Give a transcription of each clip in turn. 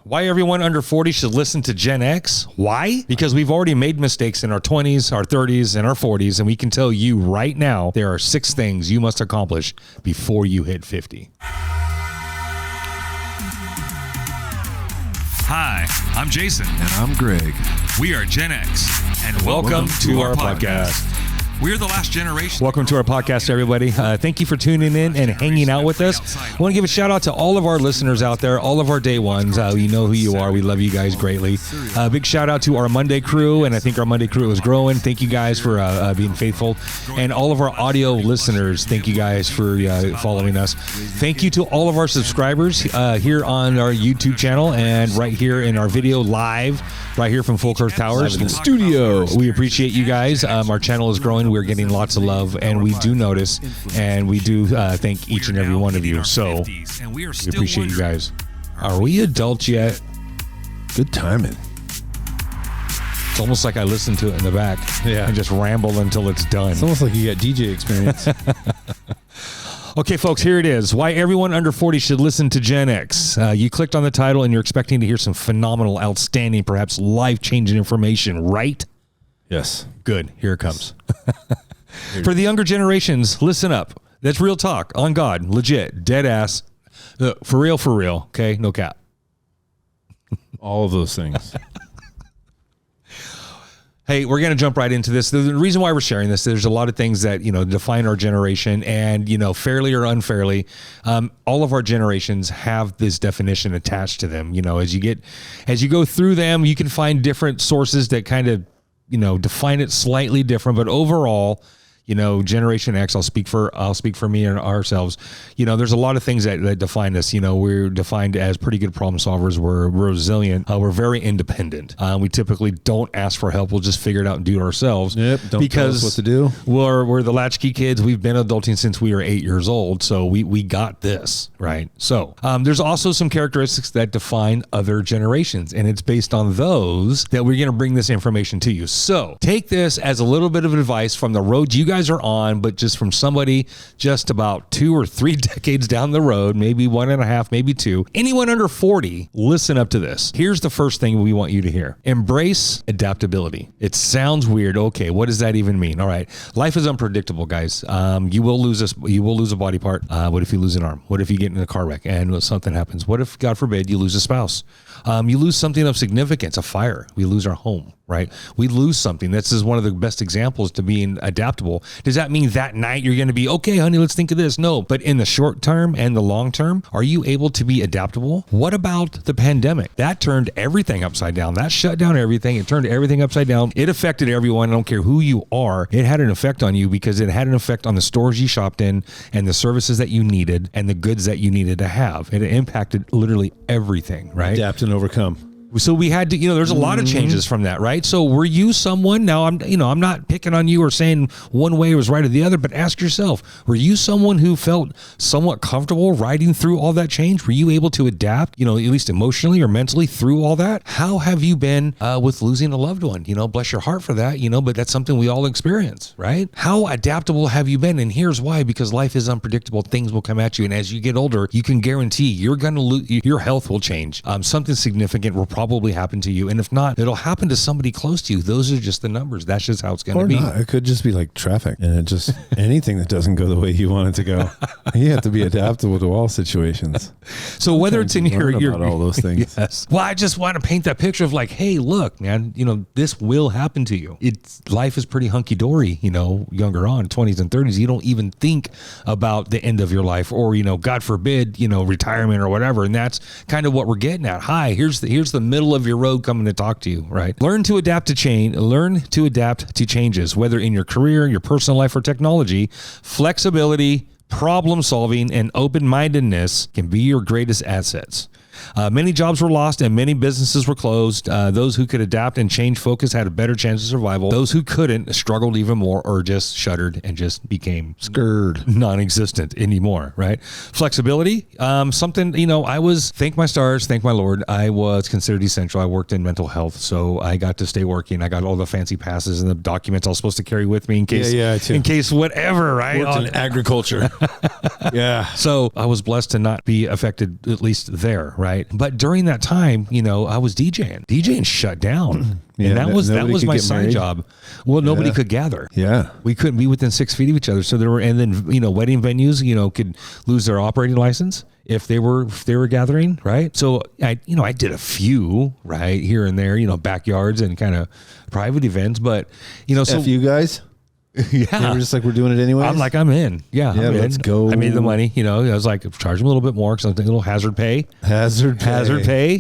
Why everyone under 40 should listen to Gen X? Why? Because we've already made mistakes in our 20s, our 30s, and our 40s, and we can tell you right now there are 6 things you must accomplish before you hit 50. Hi, I'm Jason. And I'm Greg. We are Gen X, and welcome to our podcast. We're the last generation. Welcome to our podcast, everybody. Thank you for tuning in and hanging out with us. I want to give a shout out to all of our listeners out there, all of our day ones. You know who you are. We love you guys greatly. Big shout out to our Monday crew, and I think our Monday crew is growing. Thank you guys for being faithful. And all of our audio listeners, thank you guys for following us. Thank you to all of our subscribers here on our YouTube channel and right here in our video live, right here from Full Course Towers. In the studio. We appreciate you guys. Our channel is growing. We're getting lots of love, and we do notice, and we do thank each and every one of you. So we appreciate you guys. Are we adults yet? Good timing. It's almost like I listen to it in the back and just ramble until it's done. It's almost like you got DJ experience. Okay, folks, here it is. Why everyone under 40 should listen to Gen X. You clicked on the title, and you're expecting to hear some phenomenal, outstanding, perhaps life-changing information, right? Yes. Good. Here it comes. For the younger generations, listen up. That's real talk. On God. Legit. Dead ass. For real, for real. Okay? No cap. All of those things. Hey, we're going to jump right into this. The reason why we're sharing this, there's a lot of things that, define our generation and, fairly or unfairly, all of our generations have this definition attached to them. As you go through them, you can find different sources that kind of, define it slightly different, but overall, Generation X, I'll speak for me and ourselves. There's a lot of things that define us. We're defined as pretty good problem solvers. We're resilient. We're very independent. We typically don't ask for help. We'll just figure it out and do it ourselves. Yep. Don't tell us what to do. We're the latchkey kids. We've been adulting since we were 8 years old. So we got this, right? So there's also some characteristics that define other generations, and it's based on those that we're going to bring this information to you. So take this as a little bit of advice from the road you guys are on, but just from somebody just about 2 or 3 decades down the road, maybe 1.5, maybe 2. Anyone under 40, listen up to this. Here's the first thing we want you to hear. Embrace adaptability. It sounds weird. Okay, what does that even mean? All right. Life is unpredictable, guys. You will lose a body part. What if you lose an arm? What if you get in a car wreck and something happens? What if, God forbid, you lose a spouse? You lose something of significance, a fire. We lose our home, right? We lose something. This is one of the best examples to being adaptable. Does that mean that night you're going to be, okay, honey, let's think of this? No, but in the short term and the long term, are you able to be adaptable? What about the pandemic? That turned everything upside down. That shut down everything. It turned everything upside down. It affected everyone. I don't care who you are. It had an effect on you because it had an effect on the stores you shopped in and the services that you needed and the goods that you needed to have. It impacted literally everything, right? Adapt and overcome. So we had to, there's a lot of changes from that, right? So were you someone, now I'm not picking on you or saying one way was right or the other, but ask yourself, were you someone who felt somewhat comfortable riding through all that change? Were you able to adapt, at least emotionally or mentally through all that? How have you been with losing a loved one? Bless your heart for that, but that's something we all experience, right? How adaptable have you been? And here's why, because life is unpredictable. Things will come at you. And as you get older, you can guarantee you're going to lose, your health will change. Something significant will probably happen to you, and if not, it'll happen to somebody close to you. Those are just the numbers. That's just how it's going to be. Not. It could just be like traffic, and it just anything that doesn't go the way you want it to go. You have to be adaptable to all situations. So whether it's in your about all those things, yes. Well, I just want to paint that picture of like, hey, look, man, this will happen to you. Life is pretty hunky dory. Younger on 20s and 30s, you don't even think about the end of your life, or God forbid, retirement or whatever. And that's kind of what we're getting at. Hi, here's the middle of your road coming to talk to you, right? Learn to adapt to changes, whether in your career, your personal life, or technology. Flexibility, problem solving, and open-mindedness can be your greatest assets. Many jobs were lost and many businesses were closed. Those who could adapt and change focus had a better chance of survival. Those who couldn't struggled even more or just shuddered and just became scared, non-existent anymore, right? Flexibility, something, I was, thank my stars, thank my Lord, I was considered essential. I worked in mental health, so I got to stay working. I got all the fancy passes and the documents I was supposed to carry with me in case whatever, right? Worked in agriculture. Yeah. So I was blessed to not be affected, at least there, right? But during that time, I was DJing. DJing shut down. And that was my side job. Well, nobody could gather. Yeah. We couldn't be within 6 feet of each other. So and then, wedding venues, could lose their operating license if they were gathering, right? So I did a few, right, here and there, backyards and kind of private events, but, so F you guys. yeah. They were just like, we're doing it anyway. I'm like, I'm in. Yeah, let's go. I made the money. I was like, charge them a little bit more because I'm thinking a little hazard pay,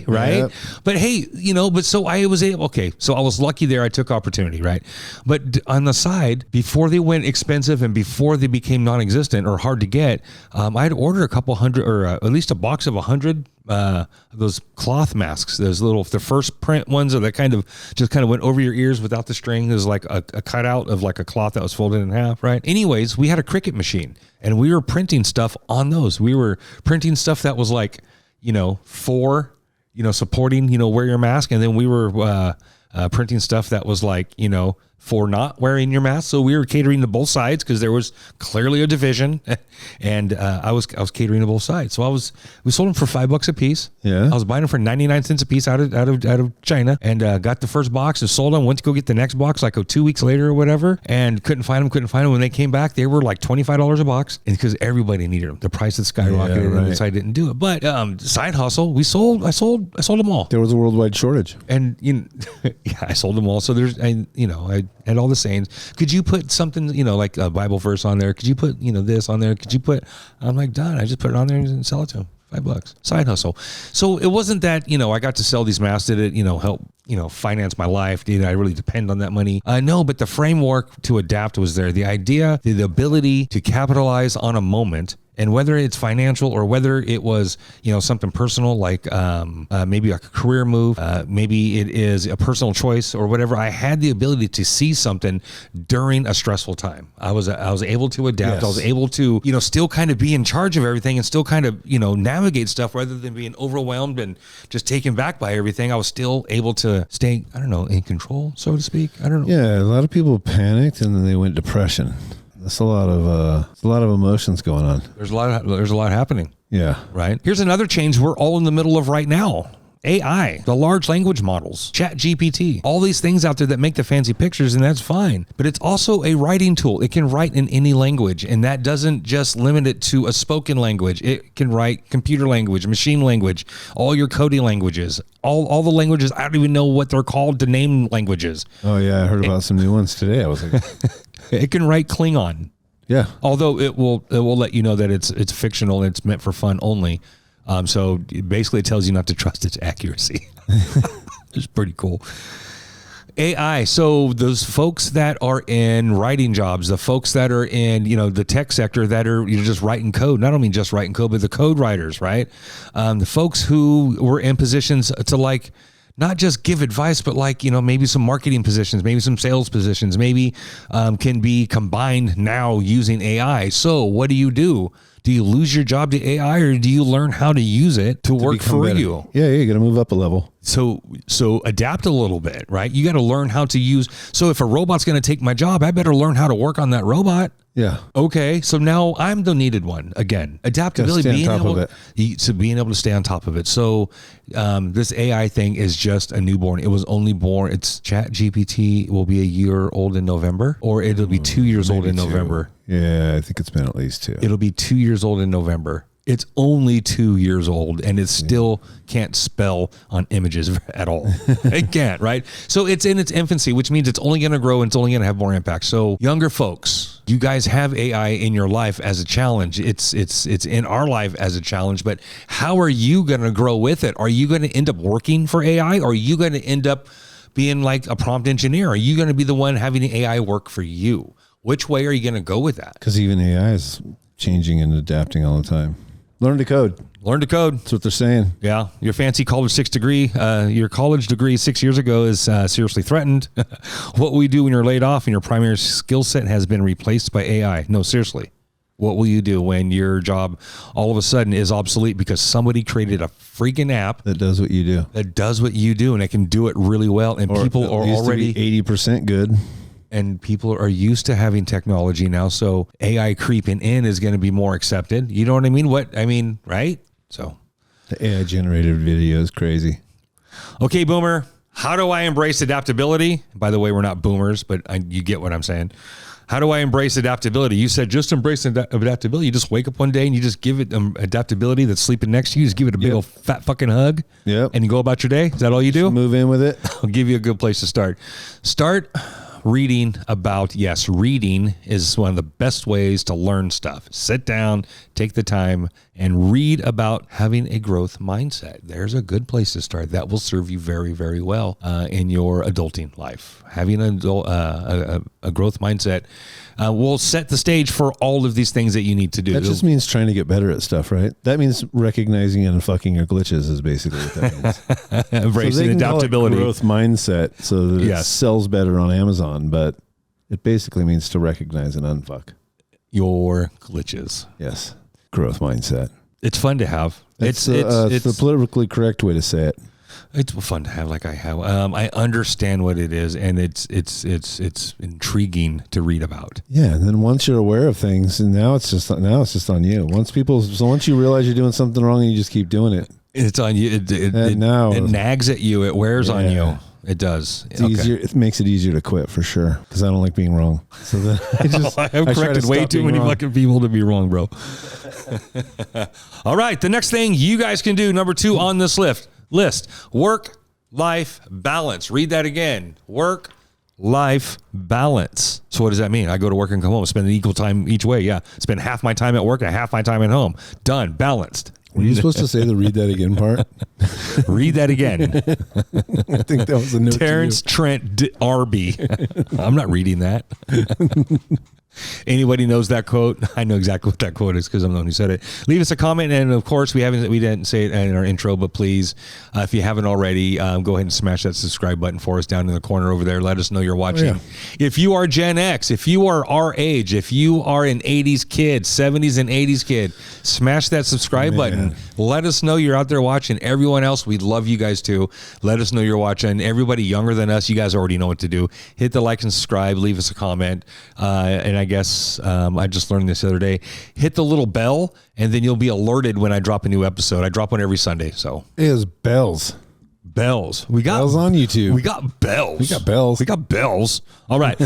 right? Yep. But hey, but so I was able. Okay, so I was lucky there. I took opportunity, right? But on the side, before they went expensive and before they became non-existent or hard to get, I had ordered a couple hundred, or at least a box of 100. Those cloth masks, the first print ones that kind of went over your ears without the string. There's like a cutout of like a cloth that was folded in half, right? Anyways, we had a Cricut machine and we were printing stuff on those. We were printing stuff that was like, for, supporting, wear your mask. And then we were printing stuff that was like, for not wearing your mask. So we were catering to both sides because there was clearly a division, and I was catering to both sides. So we sold them for $5 a piece. Yeah, I was buying them for 99 cents a piece out of China, and got the first box and sold them. Went to go get the next box like 2 weeks later or whatever, and couldn't find them. When they came back, they were like $25 a box, and because everybody needed them, the price had skyrocketed, and so I didn't do it. But side hustle, I sold them all. There was a worldwide shortage, and I sold them all. So I had all the sayings. Could you put something, like a Bible verse on there? Could you put, this on there? Could you put, I'm like, done. I just put it on there and sell it to them. $5. Side hustle. So it wasn't that, I got to sell these masks. Did it, help, finance my life? Did I really depend on that money? No, but the framework to adapt was there. The idea, the ability to capitalize on a moment. And whether it's financial or whether it was, something personal, like maybe a career move, maybe it is a personal choice or whatever, I had the ability to see something during a stressful time. I was able to adapt. Yes. I was able to, still kind of be in charge of everything and still kind of, navigate stuff rather than being overwhelmed and just taken back by everything. I was still able to stay, in control, so to speak. I don't know. Yeah, a lot of people panicked and then they went depression. That's a lot of emotions going on. There's a lot happening. Yeah. Right. Here's another change we're all in the middle of right now. AI, the large language models, ChatGPT, all these things out there that make the fancy pictures, and that's fine. But it's also a writing tool. It can write in any language, and that doesn't just limit it to a spoken language. It can write computer language, machine language, all your coding languages, all the languages. I don't even know what they're called to name languages. Oh yeah, I heard about some new ones today. I was like, it can write Klingon. Yeah. Although it will let you know that it's fictional and it's meant for fun only. So basically it tells you not to trust its accuracy. It's pretty cool. AI. So those folks that are in writing jobs, the folks that are in, the tech sector that are just writing code, not only just writing code, but the code writers, right? The folks who were in positions to not just give advice, but maybe some marketing positions, maybe some sales positions, maybe can be combined now using AI. So what do? Do you lose your job to AI, or do you learn how to use it to work for better? You? Yeah, you got to move up a level. So adapt a little bit, right? You got to learn how to use. So if a robot's going to take my job, I better learn how to work on that robot. Yeah. Okay. So now I'm the needed one again. Adaptability, being able to stay on top of it. So this AI thing is just a newborn. It was only born. It's ChatGPT will be a year old in November, or it'll be 2 years old in November. Yeah, I think it's been at least 2. It'll be 2 years old in November. It's only 2 years old, and it still can't spell on images at all. It can't, right? So it's in its infancy, which means it's only going to grow and it's only going to have more impact. So younger folks, you guys have AI in your life as a challenge. It's in our life as a challenge, but how are you going to grow with it? Are you going to end up working for AI? Or are you going to end up being like a prompt engineer? Are you going to be the one having the AI work for you? Which way are you going to go with that? Because even AI is changing and adapting all the time. Learn to code. Learn to code. That's what they're saying. Yeah. Your fancy college your college degree 6 years ago is seriously threatened. What will you do when you're laid off and your primary skill set has been replaced by AI? No, seriously. What will you do when your job all of a sudden is obsolete because somebody created a freaking app that does what you do? And it can do it really well. And people are already 80% good. And people are used to having technology now, so AI creeping in is going to be more accepted. You know what I mean? Right? So The AI generated video is crazy. Okay, boomer. How do I embrace adaptability? By the way, we're not boomers, but you get what I'm saying. How do I embrace adaptability? You said just embrace adaptability. You just wake up one day and you just give it adaptability that's sleeping next to you. Just give it a big old fat fucking hug. Yep. And you go about your day. Is that all you do? Just move in with it. I'll give you a good place to start. Start reading about, yes, reading is one of the best ways to learn stuff. Sit down, take the time, and read about having a growth mindset. There's a good place to start. That will serve you very, very well in your adulting life. Having a growth mindset will set the stage for all of these things that you need to do. That just means trying to get better at stuff, right? That means recognizing and fucking your glitches is basically what that means. Embracing adaptability. Growth mindset so that it sells better on Amazon, but it basically means to recognize and unfuck your glitches. Yes. Growth mindset. It's fun to have. It's the politically correct way to say it. It's fun to have, like I have. I understand what it is, and it's intriguing to read about. Yeah, and then once you're aware of things, and now it's just on you. Once you realize you're doing something wrong, and you just keep doing it, it's on you. It nags at you. It wears on you. It does. It's easier. It makes it easier to quit for sure because I don't like being wrong. So then I have corrected way too many fucking people to be wrong, bro. All right, the next thing you guys can do, number 2 on this list, work-life balance. Read that again. Work-life balance. So what does that mean? I go to work and come home, spend an equal time each way. Yeah, spend half my time at work and half my time at home. Done. Balanced. Were you supposed to say the read that again part? Read that again. I think that was a note. Terrence Trent Arby. I'm not reading that. Anybody knows that quote? I know exactly what that quote is because I'm the one who said it. Leave us a comment, and of course we didn't say it in our intro, but please, if you haven't already, go ahead and smash that subscribe button for us down in the corner over there. Let us know you're watching. Oh, yeah. If you are Gen X, if you are our age, if you are an 80s kid, 70s and 80s kid, smash that subscribe button. Let us know you're out there watching. Everyone else, we love you guys too. Let us know you're watching. Everybody younger than us, you guys already know what to do. Hit the like and subscribe. Leave us a comment, and I guess I just learned this the other day. Hit the little bell, and then you'll be alerted when I drop a new episode. I drop one every Sunday. So it is bells. We got bells on YouTube. We got bells. We got bells. All right.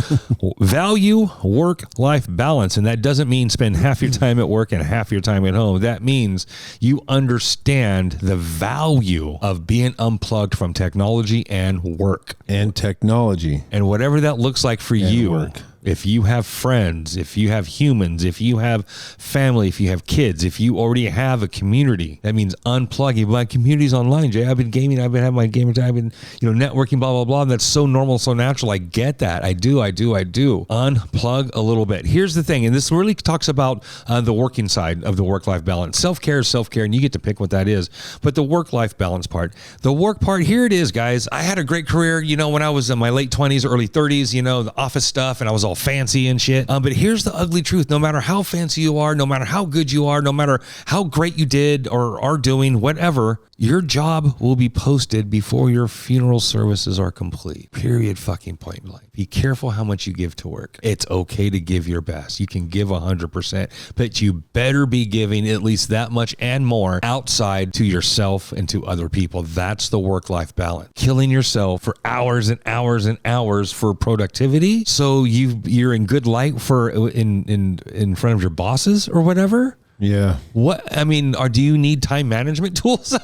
Value work-life balance. And that doesn't mean spend half your time at work and half your time at home. That means you understand the value of being unplugged from technology and work. And technology. And whatever that looks like for you. Work. If you have friends, if you have humans, if you have family, if you have kids, if you already have a community, that means unplugging. My community's online, Jay. I've been gaming. I've been having my gamer time. I've been, networking, blah, blah, blah. And that's so normal, so natural. I get that. I do. Unplug a little bit. Here's the thing, and this really talks about the working side of the work-life balance. Self-care is self-care, and you get to pick what that is. But the work-life balance part, the work part, here it is, guys. I had a great career, when I was in my late 20s, early 30s, the office stuff, and I was all fancy and shit. But here's the ugly truth. No matter how fancy you are, no matter how good you are, no matter how great you did or are doing, whatever, your job will be posted before your funeral services are complete. Period. Fucking point blank. Be careful how much you give to work. It's okay to give your best. You can give 100%, but you better be giving at least that much and more outside to yourself and to other people. That's the work-life balance. Killing yourself for hours and hours and hours for productivity, so you're in good light for in front of your bosses or whatever. Yeah. Do you need time management tools?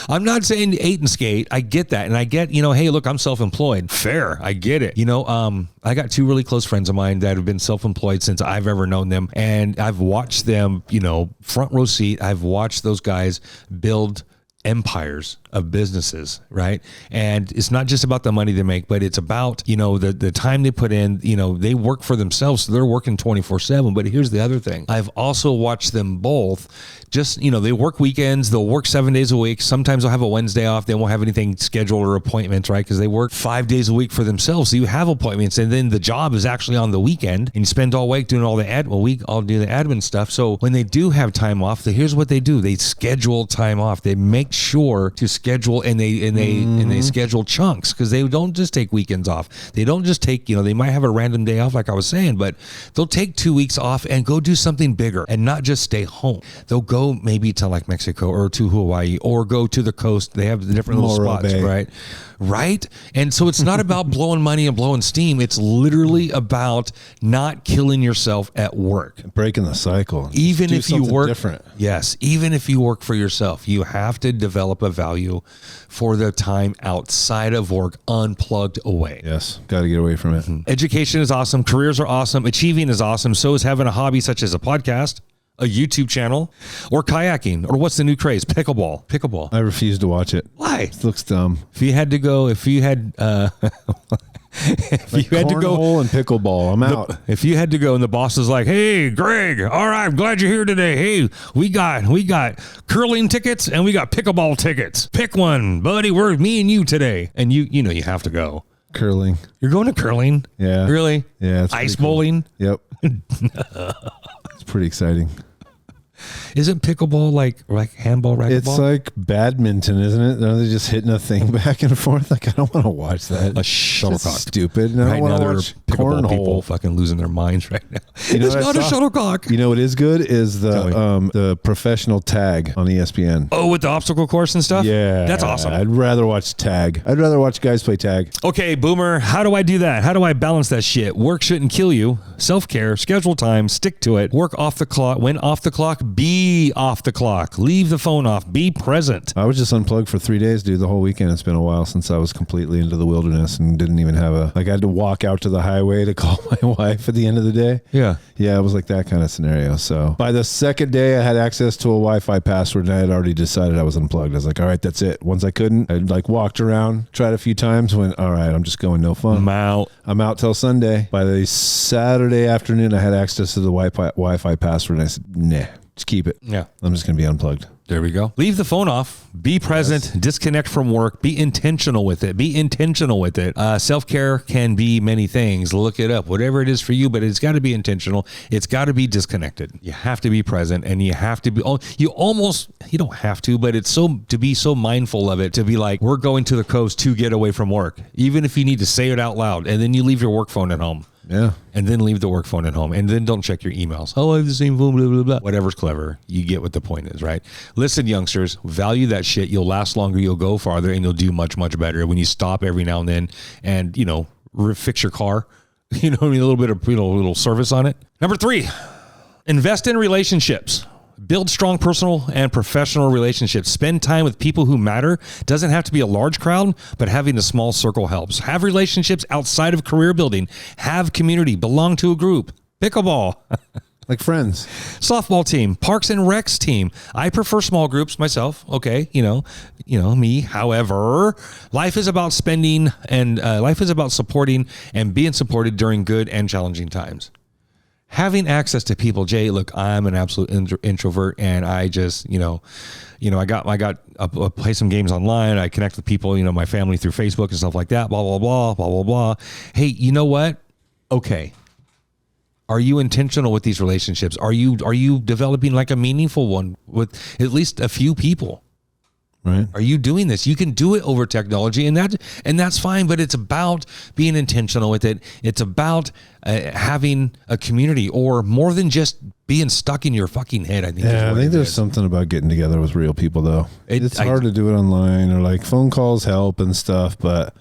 I'm not saying eat and skate. I get that. And I get, hey, look, I'm self-employed. Fair. I get it. I got 2 really close friends of mine that have been self-employed since I've ever known them. And I've watched them, front row seat. I've watched those guys build empires of businesses, right? And it's not just about the money they make, but it's about, the time they put in. They work for themselves, so they're working 24/7. But here's the other thing. I've also watched them both just, they work weekends, they'll work 7 days a week. Sometimes they'll have a Wednesday off. They won't have anything scheduled or appointments, right? Because they work 5 days a week for themselves. So you have appointments, and then the job is actually on the weekend, and you spend all week doing all the admin stuff. So when they do have time off, here's what they do. They schedule time off. They make sure to schedule schedule and they schedule chunks, because they don't just take weekends off. They don't just take, they might have a random day off like I was saying, but they'll take 2 weeks off and go do something bigger and not just stay home. They'll go maybe to like Mexico or to Hawaii or go to the coast. They have the different little spots, right? And so it's not about blowing money and blowing steam. It's literally about not killing yourself at work. Breaking the cycle. Even if you work different. Yes. Even if you work for yourself, you have to develop a value for the time outside of work, unplugged away. Yes. Got to get away from it. Education is awesome. Careers are awesome. Achieving is awesome. So is having a hobby such as a podcast, a YouTube channel, or kayaking, or what's the new craze? Pickleball. I refuse to watch it. Why? It looks dumb. If you had to go and pickleball, I'm out. If you had to go and the boss is like, "Hey, Greg, all right, I'm glad you're here today. Hey, we got curling tickets and we got pickleball tickets. Pick one, buddy. We're me and you today." And you have to go. Curling. You're going to curling? Yeah. Really? Yeah. It's ice bowling? Yep. It's pretty exciting. Isn't pickleball like handball, racquetball? It's like badminton, isn't it? Are they just hitting a thing back and forth? Like, I don't want to watch that. A shuttlecock. That's stupid. And right I don't now, there want are to watch pickleball people cornhole. fucking losing their minds right now. It's not a shuttlecock. You know what is good is the professional tag on ESPN. Oh, with the obstacle course and stuff? Yeah. That's awesome. I'd rather watch tag. I'd rather watch guys play tag. Okay, Boomer, how do I do that? How do I balance that shit? Work shouldn't kill you. Self-care, schedule time, stick to it. Work off the clock. When off the clock, be off the clock. Leave the phone off. Be present. I was just unplugged for 3 days, dude, the whole weekend. It's been a while since I was completely into the wilderness and didn't even have I had to walk out to the highway to call my wife at the end of the day. Yeah. Yeah, it was like that kind of scenario. So by the second day, I had access to a Wi-Fi password and I had already decided I was unplugged. I was like, all right, that's it. Once I couldn't, I walked around, tried a few times, went, all right, I'm just going no fun. I'm out till Sunday. By the Saturday afternoon, I had access to the Wi-Fi password and I said, nah. Just keep it. Yeah. I'm just going to be unplugged. There we go. Leave the phone off. Be present. Yes. Disconnect from work. Be intentional with it. Self-care can be many things. Look it up. Whatever it is for you, but it's got to be intentional. It's got to be disconnected. You have to be present, and you have to be, you don't have to, but it's to be so mindful of it, to be like, we're going to the coast to get away from work. Even if you need to say it out loud, and then you leave your work phone at home. Yeah. And then leave the work phone at home. And then don't check your emails. Oh, I have the same phone, blah, blah, blah. Whatever's clever. You get what the point is, right? Listen, youngsters, value that shit. You'll last longer. You'll go farther. And you'll do much, much better when you stop every now and then and, fix your car. A little bit of, little service on it. Number 3, invest in relationships. Build strong personal and professional relationships. Spend time with people who matter. Doesn't have to be a large crowd, but having a small circle helps. Have relationships outside of career building. Have community. Belong to a group. Pickleball. Like friends. Softball team. Parks and Recs team. I prefer small groups myself. Okay. Me. However, life is about spending and life is about supporting and being supported during good and challenging times. Having access to people, Jay, look, I'm an absolute introvert, and I just, I play some games online. I connect with people, my family through Facebook and stuff like that, blah, blah, blah, blah, blah, blah. Hey, you know what? Okay. Are you intentional with these relationships? Are you developing like a meaningful one with at least a few people? Right. Are you doing this? You can do it over technology, and that's fine, but it's about being intentional with it. It's about having a community, or more than just being stuck in your fucking head. I think there's something about getting together with real people, though. It's hard to do it online, or like phone calls help and stuff, but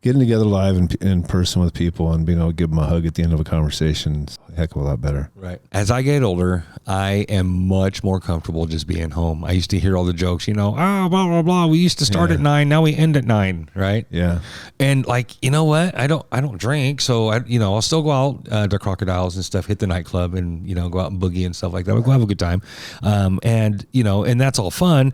getting together live in person with people and being able to give them a hug at the end of a conversation is a heck of a lot better. Right. As I get older, I am much more comfortable just being home. I used to hear all the jokes, blah, blah, blah. We used to start at 9. Now we end at 9. Right. Yeah. And you know what? I don't drink. So I'll still go out to Crocodiles and stuff, hit the nightclub and, go out and boogie and stuff like that. We'll go have a good time. And that's all fun.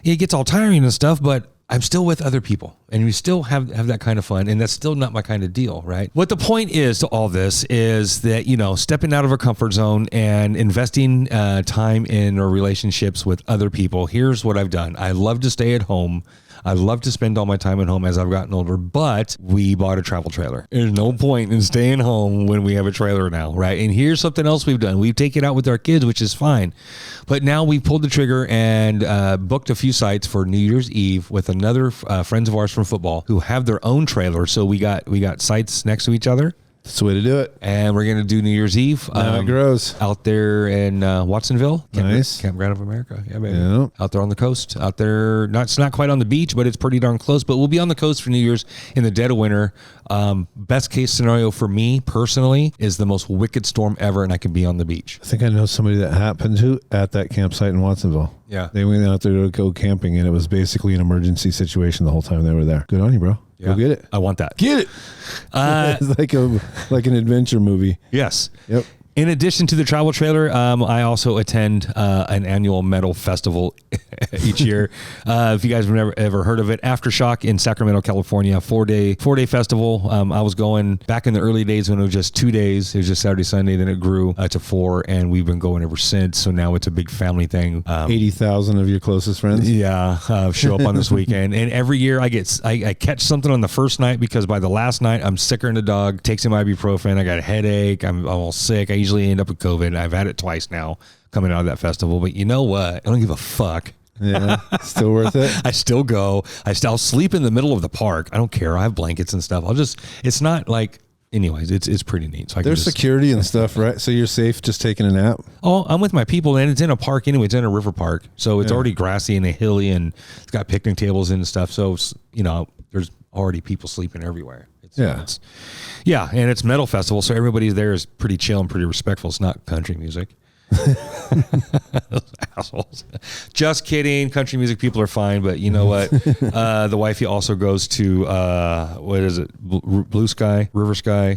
It gets all tiring and stuff, but I'm still with other people. and we still have that kind of fun, and that's still not my kind of deal, right? What the point is to all this is that, stepping out of our comfort zone and investing time in our relationships with other people. Here's what I've done. I love to stay at home. I love to spend all my time at home as I've gotten older, but we bought a travel trailer. There's no point in staying home when we have a trailer now, right? And here's something else we've done. We've taken it out with our kids, which is fine. But now we've pulled the trigger and booked a few sites for New Year's Eve with another friends of ours from football who have their own trailer. So we got sites next to each other. That's the way to do it. And we're going to do New Year's Eve. Now it grows. Out there in Watsonville. Nice. Campground of America. Yeah, baby. Yeah. Out there on the coast. Out there, it's not quite on the beach, but it's pretty darn close. But we'll be on the coast for New Year's in the dead of winter. Best case scenario for me personally is the most wicked storm ever, and I can be on the beach. I think I know somebody that happened to at that campsite in Watsonville. Yeah. They went out there to go camping, and it was basically an emergency situation the whole time they were there. Good on you, bro. Yeah. Go get it. I want that. Get it. It's like an adventure movie. Yes. Yep. In addition to the travel trailer, I also attend an annual metal festival each year. If you guys have never ever heard of it, Aftershock in Sacramento, California, 4-day festival. I was going back in the early days when it was just 2 days. It was just Saturday, Sunday. Then it grew to 4, and we've been going ever since. So now it's a big family thing. 80,000 of your closest friends. Yeah, show up on this weekend, and every year I catch something on the first night because by the last night I'm sicker than a dog. Take some ibuprofen. I got a headache. I'm all sick. I usually end up with COVID. I've had it twice now coming out of that festival, but you know what? I don't give a fuck. Yeah, still worth it. I still go. I'll sleep in the middle of the park. I don't care. I have blankets and stuff. It's not like, anyways, it's pretty neat. So there's security and stuff, right? So you're safe just taking a nap? Oh, I'm with my people, and it's in a park anyway. It's in a river park. So it's already grassy and hilly, and it's got picnic tables and stuff. So, there's already people sleeping everywhere. Yeah, and it's metal festival, so everybody there is pretty chill and pretty respectful. It's not country music. Those assholes. Just kidding. Country music people are fine, but you know what? The wifey also goes to what is it? Blue Sky, River Sky.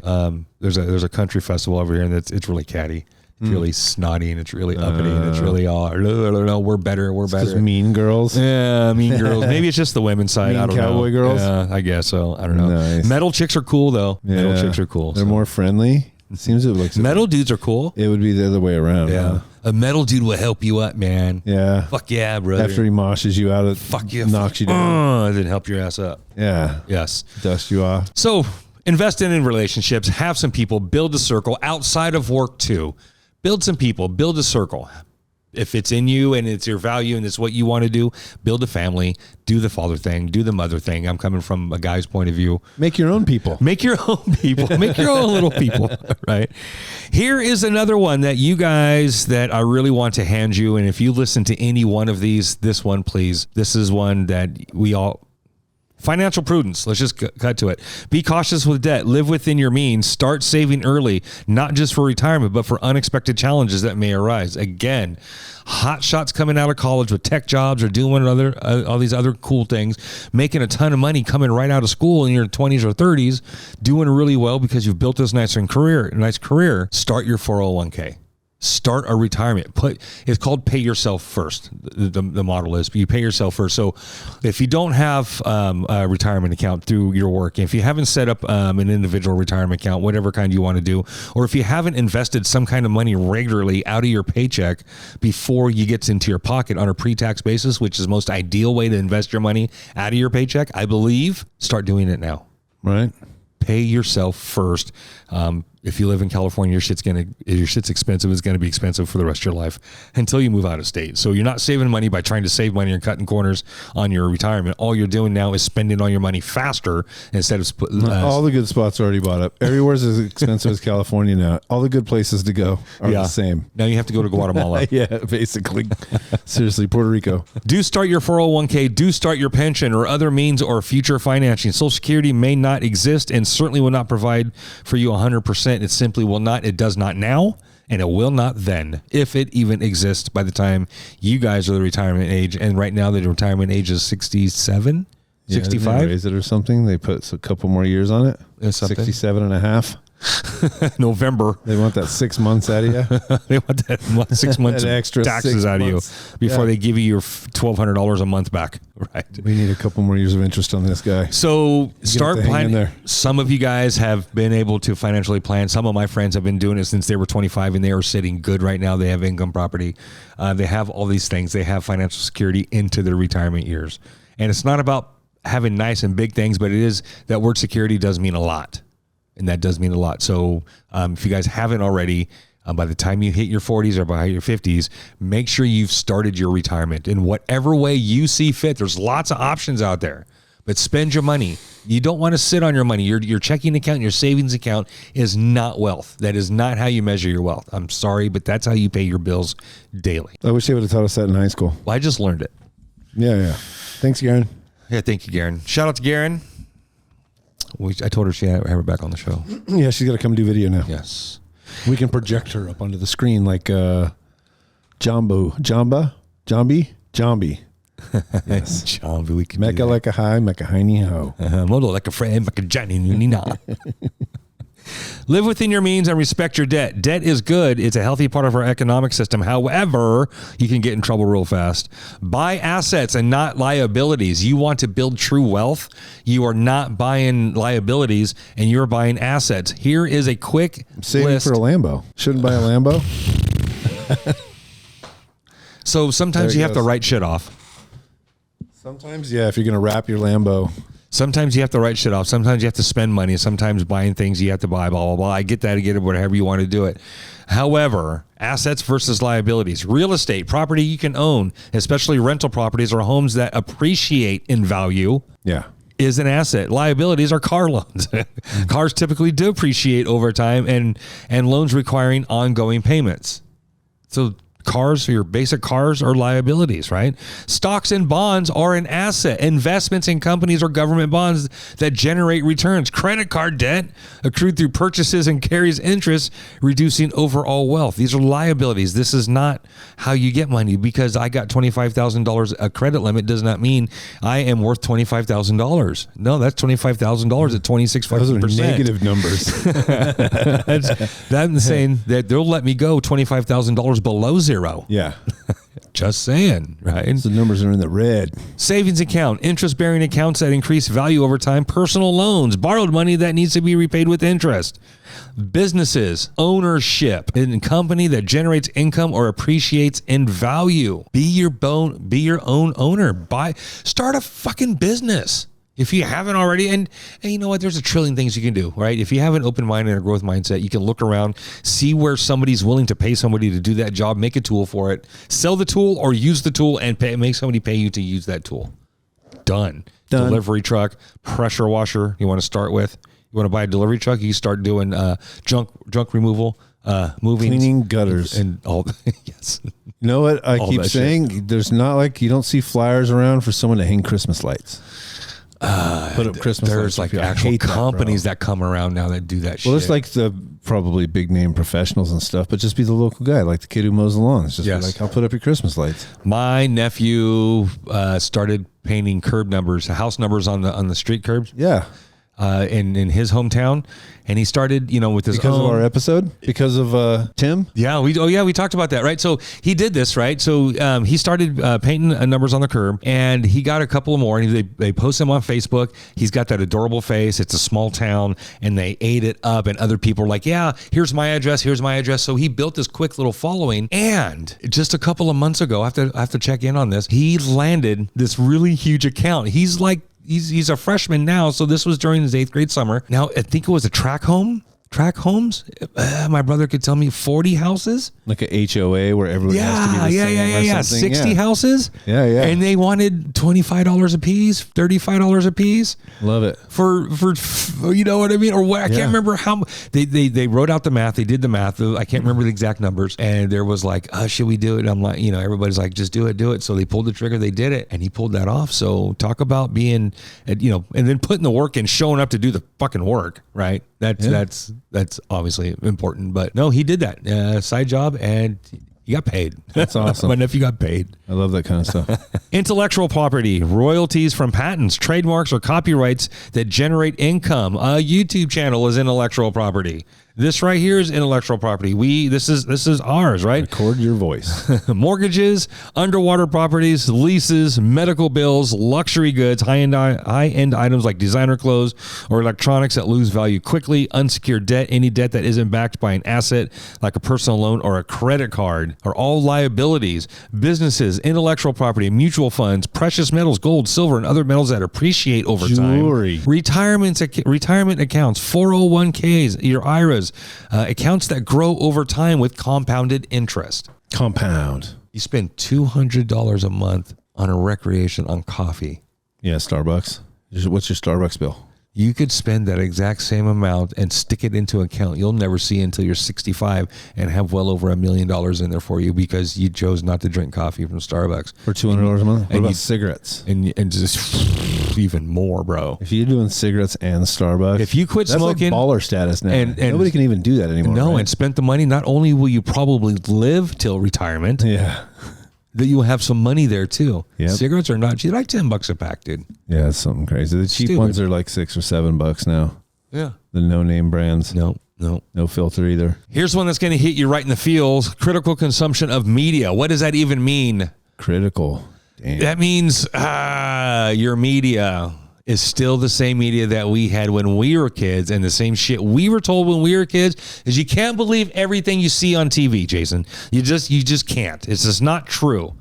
There's a country festival over here, and it's really catty. It's really snotty, and it's really uppity, and it's really all, no, we're better. Just mean girls. Yeah, mean girls. Maybe it's just the women's side. Mean I don't know. cowboy girls? Yeah, I guess so. I don't know. Nice. Metal chicks are cool, though. Yeah. Metal chicks are cool. They're more friendly. It seems it looks metal dudes are cool. It would be the other way around. Yeah. Huh? A metal dude will help you up, man. Yeah. Fuck yeah, brother. After he moshes you out, fuck you, knocks you down. Then help your ass up. Yeah. Yes. Dust you off. So invest in relationships, have some people, build a circle outside of work too. Build some people, build a circle. If it's in you and it's your value and it's what you want to do, build a family, do the father thing, do the mother thing. I'm coming from a guy's point of view. Make your own people. Make your own people. Make your own little people, right? Here is another one that you guys that I really want to hand you. And if you listen to any one of these, this one, please. This is one that we all... Financial prudence. Let's just cut to it. Be cautious with debt. Live within your means. Start saving early, not just for retirement, but for unexpected challenges that may arise. Again, hot shots coming out of college with tech jobs or doing all these other cool things, making a ton of money coming right out of school in your 20s or 30s, doing really well because you've built this nice career. Start your 401k. Start a retirement. It's called pay yourself first. The model is you pay yourself first. So if you don't have a retirement account through your work, if you haven't set up an individual retirement account, whatever kind you want to do, or if you haven't invested some kind of money regularly out of your paycheck before you get into your pocket on a pre-tax basis, which is the most ideal way to invest your money out of your paycheck, I believe, start doing it now. Right. Pay yourself first. If you live in California, your shit's expensive. It's going to be expensive for the rest of your life until you move out of state. So you're not saving money by trying to save money and cutting corners on your retirement. All you're doing now is spending all your money faster instead of... all the good spots are already bought up. Everywhere's as expensive as California now. All the good places to go are the same. Now you have to go to Guatemala. Yeah, basically. Seriously, Puerto Rico. Do start your 401k. Do start your pension or other means or future financing. Social Security may not exist and certainly will not provide for you 100%. It simply will not. It does not now, and it will not then, if it even exists by the time you guys are the retirement age. And right now, the retirement age is 67, 65. Raise it or something. They put a couple more years on it. 67 and a half. November. They want that 6 months out of you. They want that 6 months That of extra taxes 6 out of you months. before Yeah. they give you your $1,200 a month back. Right. We need a couple more years of interest on this guy. So start to hang in planning. there. Some of you guys have been able to financially plan. Some of my friends have been doing it since they were 25 and they are sitting good right now. They have income property. They have all these things. They have financial security into their retirement years. And it's not about having nice and big things, but it is that word security does mean a lot. And that does mean a lot. So if you guys haven't already, by the time you hit your 40s or by your 50s, make sure you've started your retirement in whatever way you see fit. There's lots of options out there, but spend your money. You don't want to sit on your money. Your checking account, your savings account is not wealth. That is not how you measure your wealth. I'm sorry, but that's how you pay your bills daily. I wish they would have taught us that in high school. Well, I just learned it. Yeah. Thanks, Garen. Yeah, thank you, Garen. Shout out to Garen. I told her she had her back on the show. Yeah, she's got to come do video now. Yes. We can project her up onto the screen like Jambi. Yes. John, we can Mecca like a high, Mecca hiney ho. Modo like a friend, like a Johnny Nina. Live within your means and respect your debt. Debt is good. It's a healthy part of our economic system. However, you can get in trouble real fast. Buy assets and not liabilities. You want to build true wealth. You are not buying liabilities and you're buying assets. Here is a quick Saving list. for a Lambo. Shouldn't buy a Lambo. So sometimes There it you have to goes. write shit off. Sometimes, yeah, if you're going to wrap your Lambo. Sometimes you have to write shit off. Sometimes you have to spend money. Sometimes buying things you have to buy, blah, blah, blah. I get that. I get it, whatever you want to do it. However, assets versus liabilities. Real estate, property you can own, especially rental properties or homes that appreciate in value, Yeah. is an asset. Liabilities are car loans. Cars typically do appreciate over time and loans requiring ongoing payments. So cars, your basic cars, are liabilities, right? Stocks and bonds are an asset. Investments in companies or government bonds that generate returns. Credit card debt accrued through purchases and carries interest, reducing overall wealth. These are liabilities. This is not how you get money. Because I got $25,000 a credit limit does not mean I am worth $25,000. No, that's $25,000 at 26 Those are 50%. negative numbers. That's saying that they'll let me go $25,000 below zero. Yeah. Just saying, right? The numbers are in the red. Savings account, interest-bearing accounts that increase value over time, personal loans, borrowed money that needs to be repaid with interest, businesses, ownership, in a company that generates income or appreciates in value. Be your own owner. Start a fucking business. If you haven't already, and you know what, there's a trillion things you can do, right? If you have an open mind and a growth mindset, you can look around, see where somebody's willing to pay somebody to do that job, make a tool for it, sell the tool or use the tool and make somebody pay you to use that tool. Done. Delivery truck, pressure washer you want to start with. You want to buy a delivery truck, you start doing junk removal, moving. Cleaning gutters. And all, yes. You know what I All keep that saying? There's not like, you don't see flyers around for someone to hang Christmas lights. Put up Christmas There's lights. like I actual hate that, companies bro. that come around now that do that shit. Well, there's like the probably big name professionals and stuff, but just be the local guy, like the kid who mows the lawn. It's just Yes. be like, I'll put up your Christmas lights. My nephew started painting curb numbers, house numbers on the street curbs. Yeah. In his hometown, and he started, with his Because own. of our episode? Because of Tim? Yeah, we talked about that, right? So he did this, right? So he started painting numbers on the curb, and he got a couple more, and they post him on Facebook. He's got that adorable face. It's a small town, and they ate it up, and other people are like, yeah, here's my address. So he built this quick little following, and just a couple of months ago, I have to check in on this, he landed this really huge account. He's a freshman now, so this was during his 8th grade summer. Now, I think it was a tract homes. My brother could tell me 40 houses. Like a HOA where everyone has to be the same or something. 60 houses. Yeah. And they wanted $25 a piece, $35 a piece. Love it. For you know what I mean? Or what? I can't remember how they wrote out the math. They did the math. I can't remember the exact numbers. And there was like, should we do it? And I'm like, everybody's like, just do it. So they pulled the trigger. They did it, and he pulled that off. So talk about being, and then putting the work in, showing up to do the fucking work, right? That's obviously important. But no, he did that side job, and You got paid. That's awesome. My nephew got paid. I love that kind of stuff. Intellectual property, royalties from patents, trademarks, or copyrights that generate income. A YouTube channel is intellectual property. This right here is intellectual property. This is ours, right? Record your voice. Mortgages, underwater properties, leases, medical bills, luxury goods, high-end items like designer clothes or electronics that lose value quickly, unsecured debt, any debt that isn't backed by an asset like a personal loan or a credit card, are all liabilities. Businesses, intellectual property, mutual funds, precious metals, gold, silver, and other metals that appreciate over Jewelry. time. Retirement accounts, 401ks, your IRAs, accounts that grow over time with compounded interest. Compound. You spend $200 a month on a recreation on coffee. Yeah, Starbucks. What's your Starbucks bill? You could spend that exact same amount and stick it into an account you'll never see until you're 65 and have well over $1 million in there for you because you chose not to drink coffee from Starbucks. For $200 a month? What about cigarettes? And just even more, bro. If you're doing cigarettes and Starbucks, if you quit smoking, that's like baller status now. And nobody can even do that anymore. No, right? and spent the money, not only will you probably live till retirement, yeah, that you will have some money there too. Yep. Cigarettes are not cheap. Like $10 a pack, dude. Yeah, it's something crazy. The cheap ones are like $6 or $7 now. Yeah. The no-name brands. No filter either. Here's one that's going to hit you right in the feels. Critical consumption of media. What does that even mean? Critical. Damn. That means your media is still the same media that we had when we were kids, and the same shit we were told when we were kids is you can't believe everything you see on TV, Jason. You just can't. It's just not true.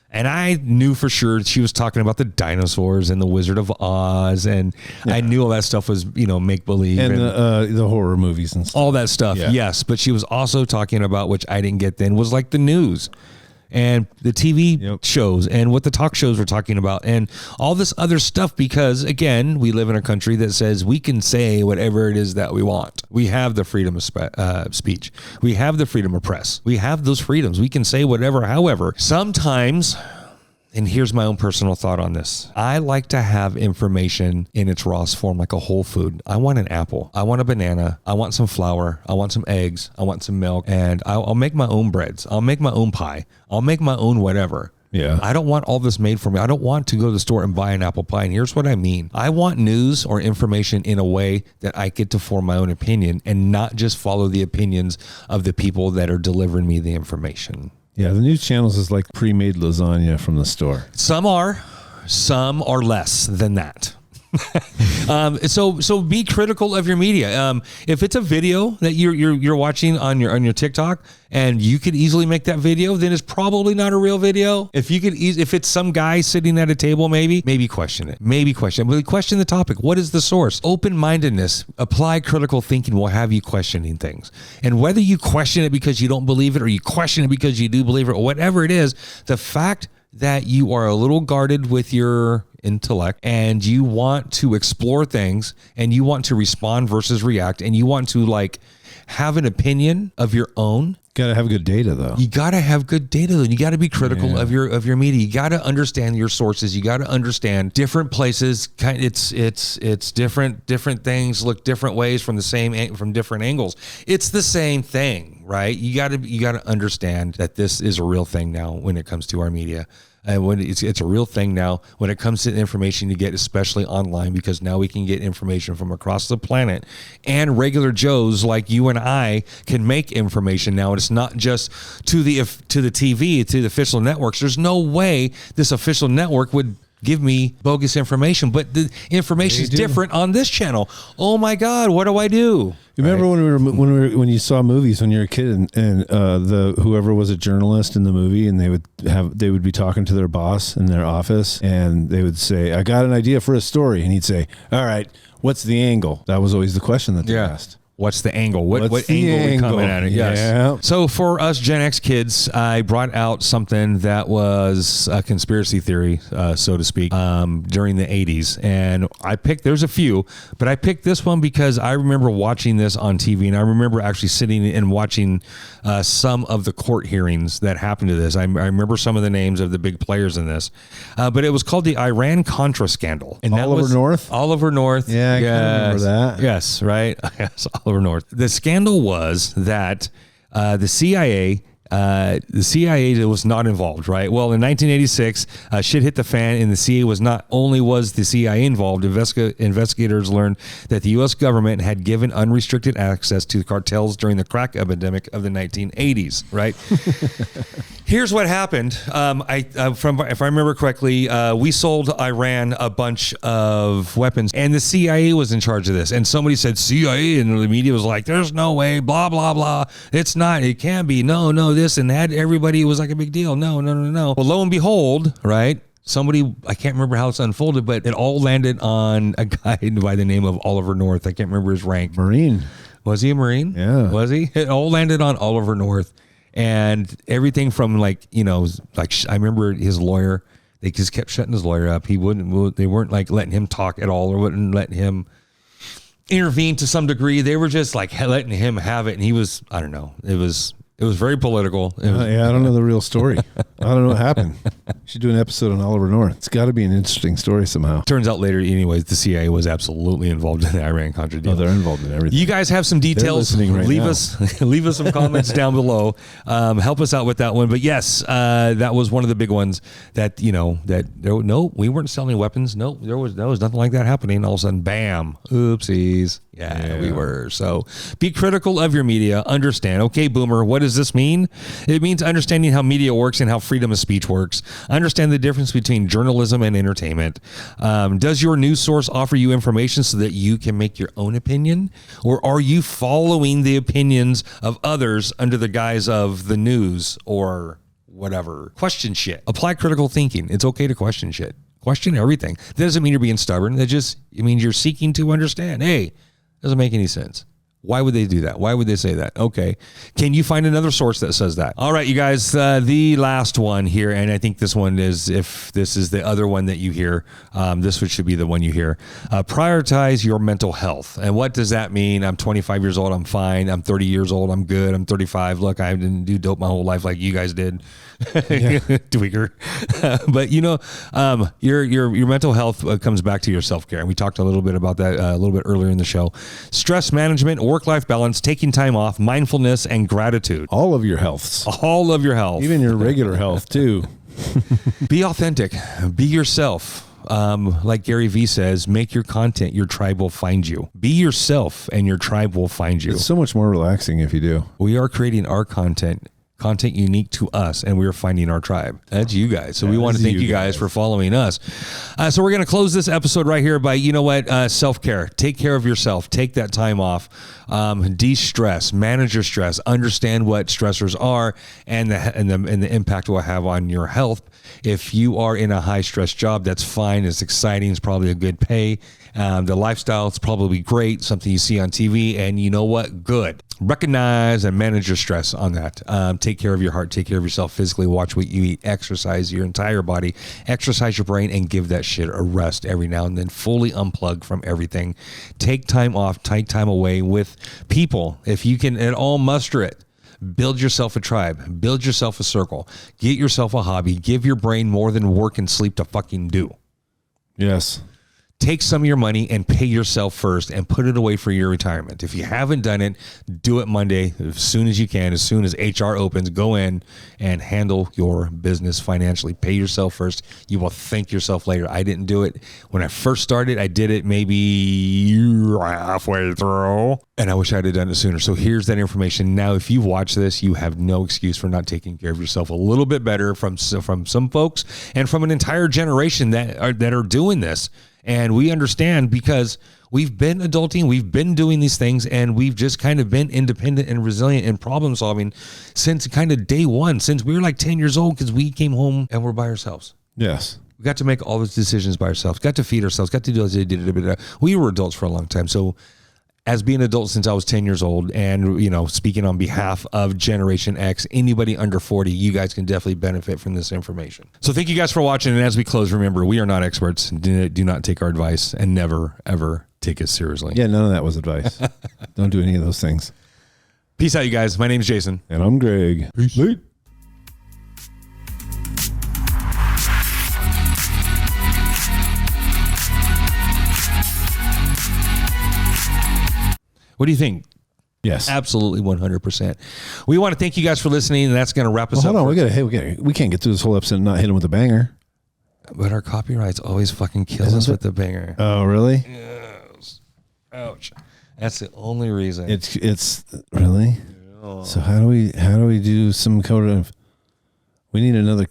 And I knew for sure she was talking about the dinosaurs and the Wizard of Oz, and I knew all that stuff was, make believe and the horror movies and stuff. All that stuff. Yeah. Yes, but she was also talking about, which I didn't get then, was like the news and the TV shows and what the talk shows were talking about and all this other stuff, because again, we live in a country that says we can say whatever it is that we want. We have the freedom of speech. We have the freedom of press. We have those freedoms. We can say whatever. However, sometimes, and here's my own personal thought on this, I like to have information in its rawest form, like a whole food. I want an apple. I want a banana. I want some flour. I want some eggs. I want some milk. And I'll make my own breads. I'll make my own pie. I'll make my own whatever. Yeah. I don't want all this made for me. I don't want to go to the store and buy an apple pie. And here's what I mean. I want news or information in a way that I get to form my own opinion and not just follow the opinions of the people that are delivering me the information. Yeah, the news channels is like pre-made lasagna from the store. Some are less than that. So be critical of your media. If it's a video that you're watching on your TikTok and you could easily make that video, then it's probably not a real video. If it's some guy sitting at a table, maybe question it. But question the topic. What is the source? Open-mindedness, apply critical thinking will have you questioning things. And whether you question it because you don't believe it or you question it because you do believe it or whatever it is, the fact that you are a little guarded with your intellect and you want to explore things and you want to respond versus react and you want to have an opinion of your own. Got to have good data though. You got to have good data though. You got to be critical of your media. You got to understand your sources. You got to understand different places. It's different things look different ways from different angles. It's the same thing, right? You got to understand that this is a real thing now when it comes to our media. And when it's a real thing now when it comes to the information you get, especially online, because now we can get information from across the planet, and regular Joes like you and I can make information now. And it's not just to the TV, to the official networks. There's no way this official network would give me bogus information, but the information is different on this channel. Oh my God, what do I do? You remember when you saw movies when you were a kid and whoever was a journalist in the movie and they would be talking to their boss in their office and they would say, I got an idea for a story, and he'd say, all right, what's the angle? That was always the question that they asked. What's the angle? What angle are we coming at it? Yes. Yeah. So for us Gen X kids, I brought out something that was a conspiracy theory, so to speak, during the 80s. And there's a few, but I picked this one because I remember watching this on TV, and I remember actually sitting and watching some of the court hearings that happened to this. I remember some of the names of the big players in this, but it was called the Iran-Contra scandal. And Oliver North? Oliver North. Yeah, I can remember that. Yes, right? Yes, Oliver North. The scandal was that the CIA the CIA was not involved, right? Well, in 1986, shit hit the fan, and the CIA was not only was the CIA involved. Investigators learned that the U.S. government had given unrestricted access to the cartels during the crack epidemic of the 1980s, right? Here's what happened. If I remember correctly, we sold Iran a bunch of weapons, and the CIA was in charge of this. And somebody said CIA, and the media was like, "There's no way, blah blah blah. It's not. It can't be. No, this and that." Everybody, it was like a big deal. No. Well, lo and behold, right? Somebody, I can't remember how it's unfolded, but it all landed on a guy by the name of Oliver North. I can't remember his rank. Marine. Was he a Marine? Yeah. Was he? It all landed on Oliver North. And everything from I remember his lawyer, they just kept shutting his lawyer up. They weren't like letting him talk at all, or wouldn't let him intervene to some degree. They were just like letting him have it. And he was, I don't know. It was very political. I don't know the real story. I don't know what happened. You should do an episode on Oliver North. It's got to be an interesting story somehow. Turns out later, anyways, the CIA was absolutely involved in the Iran-Contra deal. Oh, they're involved in everything. You guys have some details. Right leave now. leave us some comments down below. Help us out with that one. But yes, that was one of the big ones that, we weren't selling weapons. No, there was nothing like that happening. All of a sudden, bam, oopsies. Yeah, we were. So be critical of your media. Understand. Okay, Boomer, what does this mean? It means understanding how media works and how freedom of speech works. Understand the difference between journalism and entertainment. Does your news source offer you information so that you can make your own opinion? Or are you following the opinions of others under the guise of the news or whatever? Question shit. Apply critical thinking. It's okay to question shit. Question everything. That doesn't mean you're being stubborn. It means you're seeking to understand. Hey, doesn't make any sense. Why would they do that? Why would they say that? Okay. Can you find another source that says that? All right, you guys, the last one here, and I think this one is, if this is the other one that you hear, this one should be the one you hear. Prioritize your mental health. And what does that mean? I'm 25 years old. I'm fine. I'm 30 years old. I'm good. I'm 35. Look, I didn't do dope my whole life like you guys did. Tweaker. But your mental health comes back to your self-care. And we talked a little bit about that a little bit earlier in the show. Stress management, work-life balance, taking time off, mindfulness, and gratitude. All of your healths. All of your health. Even your regular health too. Be authentic. Be yourself. Like Gary Vee says, make your content, your tribe will find you. Be yourself and your tribe will find you. It's so much more relaxing if you do. We are creating our content unique to us, and we're finding our tribe. That's you guys. So we want to thank you guys for following us. So we're going to close this episode right here by, self-care. Take care of yourself. Take that time off. De-stress. Manage your stress. Understand what stressors are and the impact it will have on your health. If you are in a high-stress job, that's fine. It's exciting. It's probably a good pay. The lifestyle is probably great, something you see on TV, and you know what? Good. Recognize and manage your stress on that. Take care of your heart, take care of yourself physically, watch what you eat, exercise your entire body, exercise your brain, and give that shit a rest every now and then. Fully unplug from everything. Take time off, take time away with people. If you can at all muster it. Build yourself a tribe. Build yourself a circle. Get yourself a hobby. Give your brain more than work and sleep to fucking do. Yes. Take some of your money and pay yourself first and put it away for your retirement. If you haven't done it, do it Monday as soon as you can. As soon as HR opens, go in and handle your business financially. Pay yourself first. You will thank yourself later. I didn't do it. When I first started, I did it maybe halfway through, and I wish I had done it sooner. So here's that information. Now, if you watch this, you have no excuse for not taking care of yourself a little bit better from some folks and from an entire generation that are doing this. And we understand because we've been adulting, we've been doing these things, and we've just kind of been independent and resilient and problem solving since kind of day one, since we were like 10 years old, because we came home and we're by ourselves. Yes. We got to make all those decisions by ourselves, got to feed ourselves, got to do it. We were adults for a long time. So as being an adult since I was 10 years old, and, speaking on behalf of Generation X, anybody under 40, you guys can definitely benefit from this information. So thank you guys for watching. And as we close, remember, we are not experts. Do not take our advice, and never, ever take us seriously. Yeah, none of that was advice. Don't do any of those things. Peace out, you guys. My name is Jason. And I'm Greg. Peace. Late. What do you think? Yes. Absolutely 100%. We want to thank you guys for listening, and that's going to wrap us up. Hold on, we can't get through this whole episode and not hit him with a banger. But our copyrights always fucking kill us with the banger. Oh, really? Yes. Ouch. That's the only reason. It's really. Yeah. So how do we do some kind of? We need another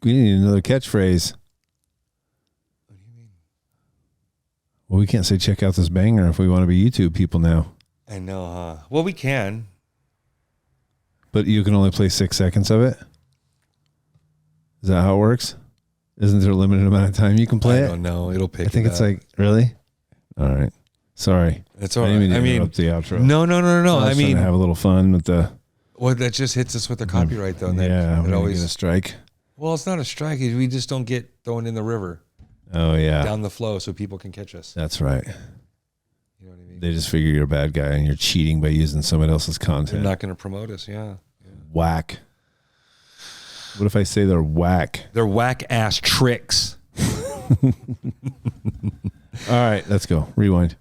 catchphrase. What do you mean? Well, we can't say check out this banger if we want to be YouTube people now. I know, huh? Well, we can. But you can only play 6 seconds of it? Is that how it works? Isn't there a limited amount of time you can play it? I don't know. It'll pick I think it's like, really? All right. Sorry. It's all right. I mean, the outro. No. I mean, have a little fun with the... Well, that just hits us with the copyright, though. And yeah, it always get a strike. Well, it's not a strike. We just don't get thrown in the river. Oh, yeah. Down the flow so people can catch us. That's right. You know what I mean? They just figure you're a bad guy and you're cheating by using someone else's content. They're not going to promote us, yeah. Whack. What if I say they're whack? They're whack-ass tricks. All right, let's go. Rewind.